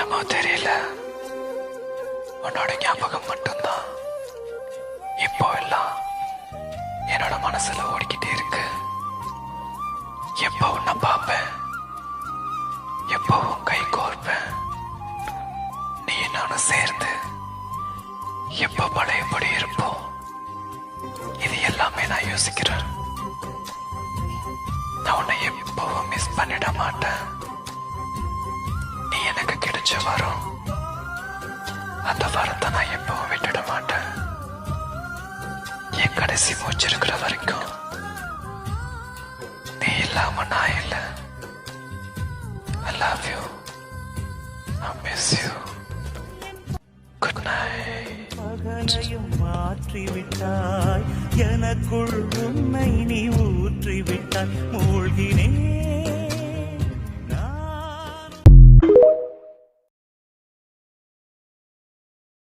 என்னமோ தெரியல, உன்னோட ஞாபகம் மட்டும்தான் இப்போ எல்லாம் என்னோட மனசுல ஓடிக்கிட்டே இருக்கு. எப்போ உன்னை பார்ப்பேன், எப்போ உன் கை கோர்ப்பேன், நீ நானும் சேர்ந்து எப்போ பழையபடி இருப்போம், இது எல்லாமே நான் யோசிக்கிறேன். நான் உன்னை எப்பவும் மிஸ் பண்ணிட மாட்டேன். நீ எனக்கு கிடைச்ச வரம், அந்த வரத்தை நான் எப்பவும் விட்டுட மாட்டேன். என் கடைசி மூச்சு இருக்கிற வரைக்கும் நீ இல்லாம நான் இல்லை. I love you. I miss you. Good night. மகனையும் மாற்றிவிட்டாய், எனக்குள் உன்னை நீ ஊற்றிவிட்டாய். மூழ்கினே